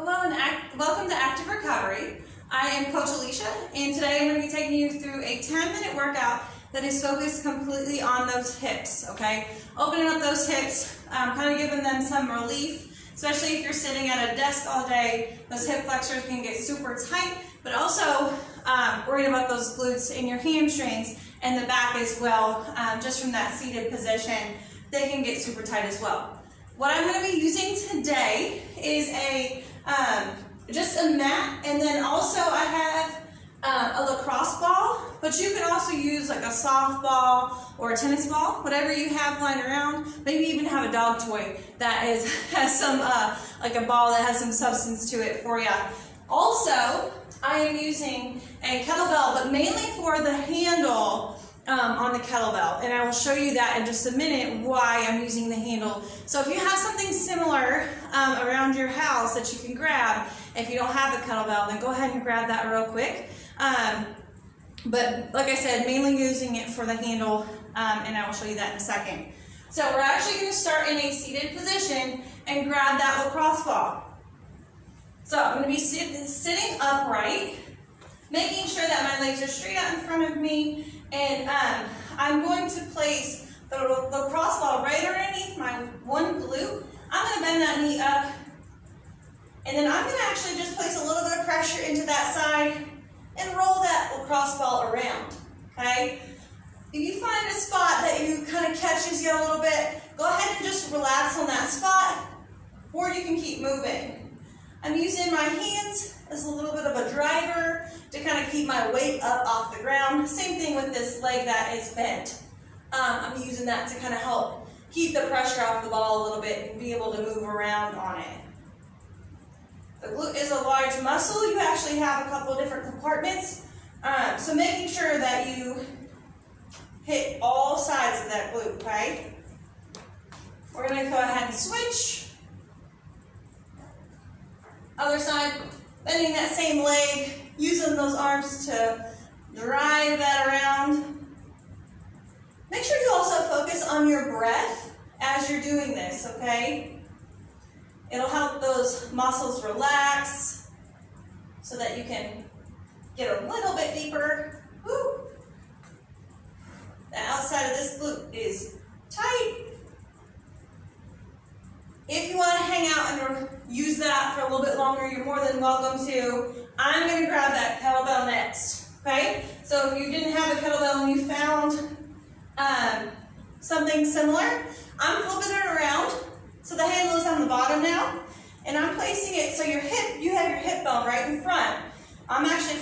Hello and welcome to Active Recovery. I am Coach Allisha, and today I'm going to be taking you through a 10-minute workout that is focused completely on those hips, okay? Opening up those hips, kind of giving them some relief, especially if you're sitting at a desk all day. Those hip flexors can get super tight, but also worried about those glutes and your hamstrings and the back as well. Just from that seated position, they can get super tight as well. What I'm going to be using today is just a mat, and then also I have a lacrosse ball, but you can also use like a softball or a tennis ball, whatever you have lying around. Maybe even have a dog toy that has some, like a ball that has some substance to it for you. Also, I am using a kettlebell, but mainly for the handle on the kettlebell, and I will show you that in just a minute why I'm using the handle. So if you have something similar around your house that you can grab, if you don't have a kettlebell, then go ahead and grab that real quick. But like I said, mainly using it for the handle, and I will show you that in a second. So we're actually going to start in a seated position and grab that lacrosse ball. So I'm going to be sitting upright, making sure that my legs are straight out in front of me, and I'm going to place the lacrosse ball right underneath my one glute. I'm going to bend that knee up, and then I'm going to actually just place a little bit of pressure into that side and roll that lacrosse ball around, okay? If you find a spot that you kind of catches you a little bit, go ahead and just relax on that spot, or you can keep moving. I'm using my hands as a little bit of a driver to kind of keep my weight up off the ground. Same thing with this leg that is bent. I'm using that to kind of help keep the pressure off the ball a little bit and be able to move around on it. The glute is a large muscle. You actually have a couple different compartments. So making sure that you hit all sides of that glute, okay? We're going to go ahead and switch. Other side, bending that same leg, using those arms to drive that around. Make sure you also focus on your breath as you're doing this, okay? It'll help those muscles relax so that you can get a little bit deeper. Woo. The outside of this glute is tight. If you want to hang out and use that for a little bit longer, you're more than welcome to. I'm going to grab that kettlebell next, okay? So if you didn't have a kettlebell and you found something similar, I'm flipping it around. So the handle is on the bottom now, and I'm placing it so you have your hip bone right in front. I'm actually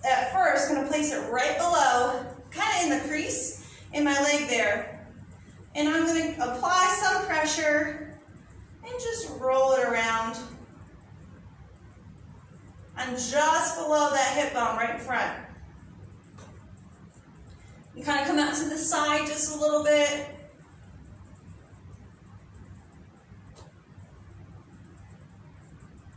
at first going to place it right below, kind of in the crease in my leg there. And I'm going to apply some pressure and just roll it around. And just below that hip bone right in front. You kind of come out to the side just a little bit.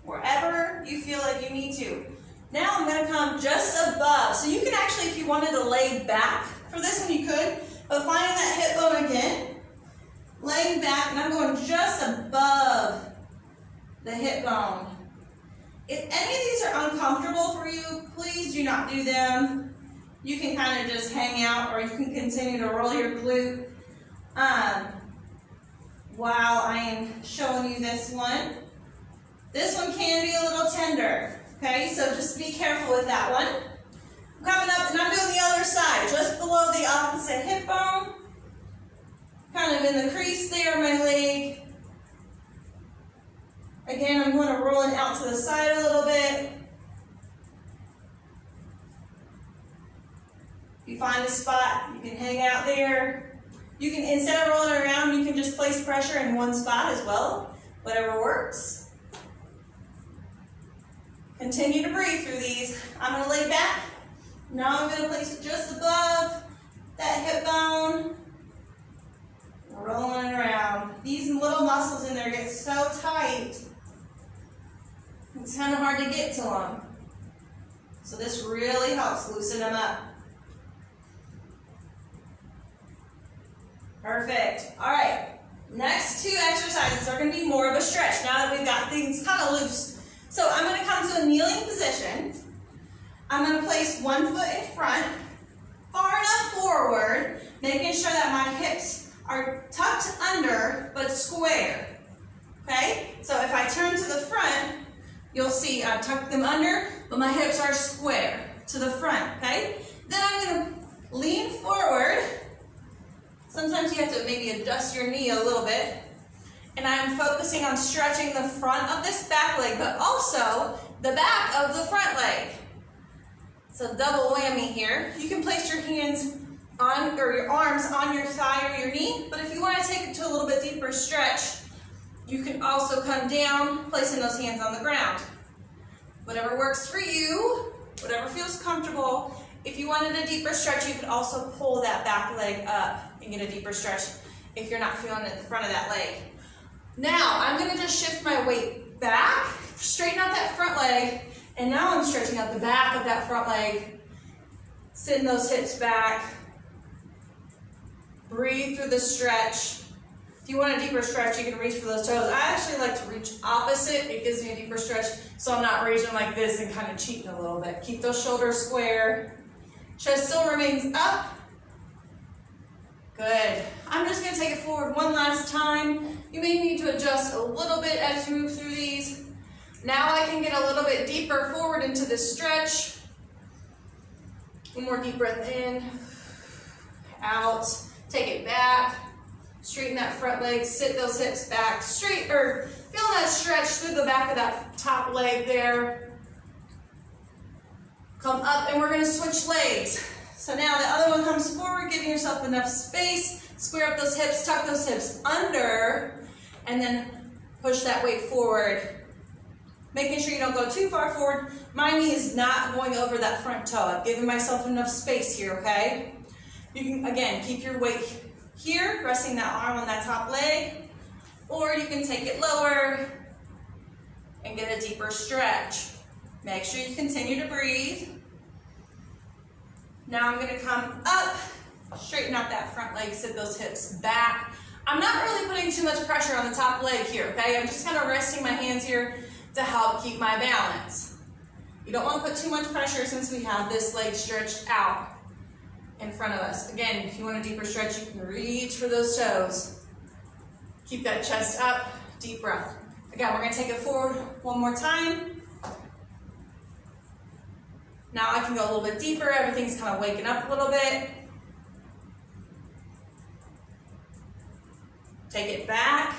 Wherever you feel like you need to. Now I'm going to come just above. So you can actually, if you wanted to lay back for this one, you could. But finding that hip bone again, laying back, and I'm going just above the hip bone. If any of these are uncomfortable for you, please do not do them. You can kind of just hang out, or you can continue to roll your glute while I am showing you this one. This one can be a little tender, okay? So just be careful with that one. I'm coming up, and I'm doing the other side, just below the opposite hip bone. Kind of in the crease there, my leg. Again, I'm going to roll it out to the side a little bit. If you find a spot, you can hang out there. You can, instead of rolling around, you can just place pressure in one spot as well. Whatever works. Continue to breathe through these. I'm going to lay back. Now I'm going to place it just above that hip bone. Rolling it around. These little muscles in there get so tight, it's kind of hard to get to them. So this really helps loosen them up. Perfect. All right. Next two exercises are going to be more of a stretch now that we've got things kind of loose. So kneeling position. I'm going to place one foot in front, far enough forward, making sure that my hips are tucked under but square. Okay? So if I turn to the front, you'll see I've tucked them under, but my hips are square to the front. Okay? Then I'm going to lean forward. Sometimes you have to maybe adjust your knee a little bit. And I'm focusing on stretching the front of this back leg, but also the back of the front leg. So double whammy here. You can place your hands on, or your arms on your thigh or your knee, but if you want to take it to a little bit deeper stretch, you can also come down, placing those hands on the ground. Whatever works for you, whatever feels comfortable. If you wanted a deeper stretch, you could also pull that back leg up and get a deeper stretch if you're not feeling it at the front of that leg. Now, I'm going to just shift my weight back, straighten out that front leg, and now I'm stretching out the back of that front leg, sitting those hips back. Breathe through the stretch. If you want a deeper stretch, you can reach for those toes. I actually like to reach opposite. It gives me a deeper stretch, so I'm not reaching like this and kind of cheating a little bit. Keep those shoulders square. Chest still remains up. Good. I'm just going to take it forward one last time. You may need to adjust a little bit as you move through these. Now I can get a little bit deeper forward into this stretch. One more deep breath in, out. Take it back. Straighten that front leg, sit those hips back, straight, or feel that stretch through the back of that top leg there. Come up, and we're going to switch legs. So now the other one comes forward, giving yourself enough space. Square up those hips, tuck those hips under, and then push that weight forward. Making sure you don't go too far forward. My knee is not going over that front toe. I've given myself enough space here, okay? You can, again, keep your weight here, resting that arm on that top leg, or you can take it lower and get a deeper stretch. Make sure you continue to breathe. Now I'm going to come up, straighten out that front leg, sit those hips back. I'm not really putting too much pressure on the top leg here, okay? I'm just kind of resting my hands here to help keep my balance. You don't want to put too much pressure since we have this leg stretched out in front of us. Again, if you want a deeper stretch, you can reach for those toes. Keep that chest up, deep breath. Again, we're going to take it forward one more time. Now I can go a little bit deeper. Everything's kind of waking up a little bit. Take it back.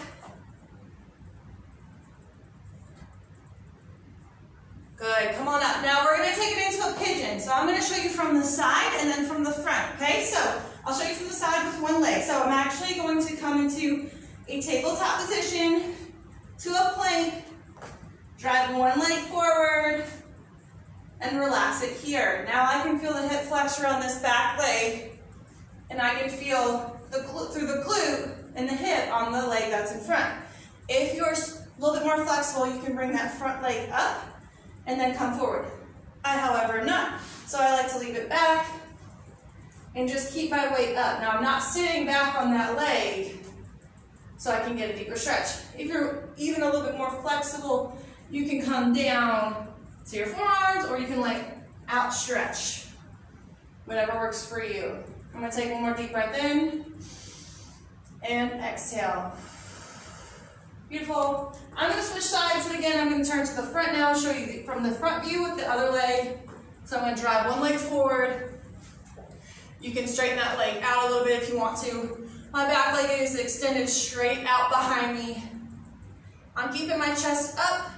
Good, come on up. Now we're going to take it into a pigeon. So I'm going to show you from the side and then from the front, okay? So I'll show you from the side with one leg. So I'm actually going to come into a tabletop position to a plank, drag one leg forward, and relax it here. Now I can feel the hip flexor on this back leg, and I can feel through the glute and the hip on the leg that's in front. If you're a little bit more flexible, you can bring that front leg up and then come forward. I, however, am not. So I like to leave it back and just keep my weight up. Now I'm not sitting back on that leg so I can get a deeper stretch. If you're even a little bit more flexible, you can come down to your forearms, or you can like outstretch. Whatever works for you. I'm gonna take one more deep breath in and exhale. Beautiful. I'm gonna switch sides, and again, I'm gonna turn to the front now and show you from the front view with the other leg. So I'm gonna drive one leg forward. You can straighten that leg out a little bit if you want to. My back leg is extended straight out behind me. I'm keeping my chest up,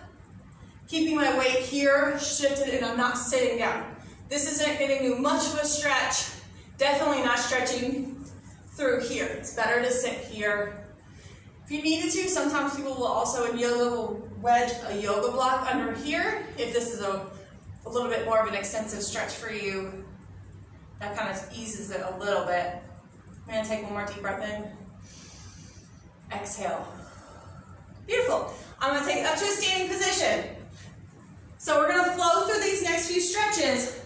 keeping my weight here shifted, and I'm not sitting down. This isn't getting you much of a stretch. Definitely not stretching through here. It's better to sit here. If you needed to, sometimes people will also in yoga will wedge a yoga block under here if this is a little bit more of an extensive stretch for you. That kind of eases it a little bit. I'm going to take one more deep breath in. Exhale. Beautiful. I'm going to take it up to a standing position. So we're going to flow through these next few stretches,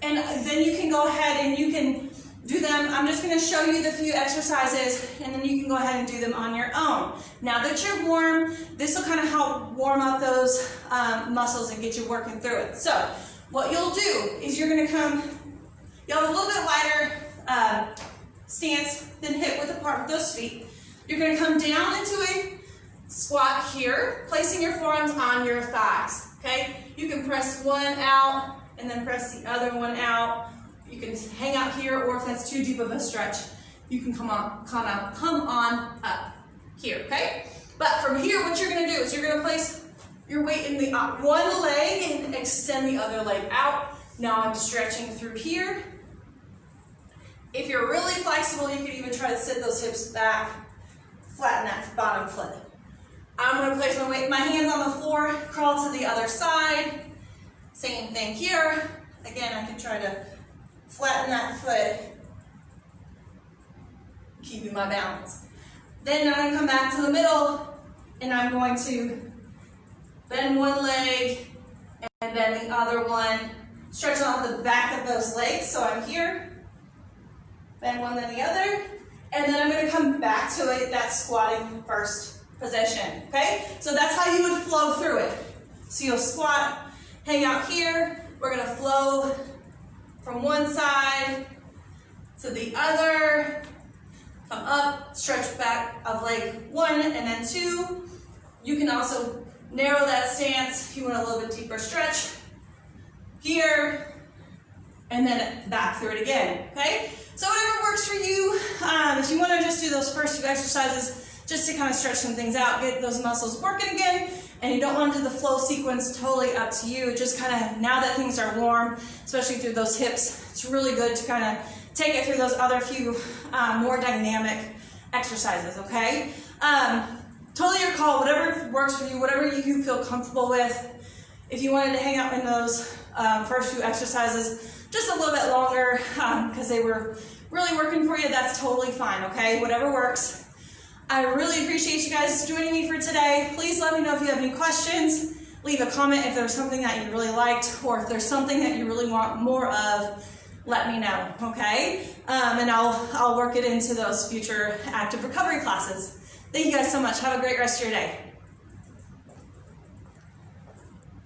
and then you can go ahead and you can do them. I'm just going to show you the few exercises, and then you can go ahead and do them on your own. Now that you're warm, this will kind of help warm up those muscles and get you working through it. So what you'll do is you're going to come, you'll have a little bit wider stance than hip width apart with those feet. You're going to come down into a squat here, placing your forearms on your thighs. Okay? You can press one out and then press the other one out. You can hang out here, or if that's too deep of a stretch, you can come on up here, okay? But from here, what you're gonna do is you're gonna place your weight in the one leg and extend the other leg out. Now I'm stretching through here. If you're really flexible, you can even try to sit those hips back, flatten that bottom foot. I'm gonna place my hands on the floor, crawl to the other side. Same thing here. Again, I can try to flatten that foot, keeping my balance. Then I'm going to come back to the middle, and I'm going to bend one leg and then the other one, stretching off the back of those legs. So I'm here, bend one then the other, and then I'm going to come back to that squatting first position, okay? So that's how you would flow through it. So you'll squat, hang out here, we're going to flow from one side to the other, come up, stretch back of leg one and then two. You can also narrow that stance if you want a little bit deeper stretch. Here, and then back through it again, okay? So whatever works for you. If you want to just do those first few exercises just to kind of stretch some things out, get those muscles working again, and you don't want to do the flow sequence, totally up to you. Just kind of, now that things are warm, especially through those hips, it's really good to kind of take it through those other few more dynamic exercises, okay? Totally your call, whatever works for you, whatever you feel comfortable with. If you wanted to hang out in those first few exercises just a little bit longer because they were really working for you, that's totally fine, okay? Whatever works. I really appreciate you guys joining me for today. Please let me know if you have any questions. Leave a comment if there's something that you really liked, or if there's something that you really want more of, let me know, okay? And I'll work it into those future active recovery classes. Thank you guys so much. Have a great rest of your day.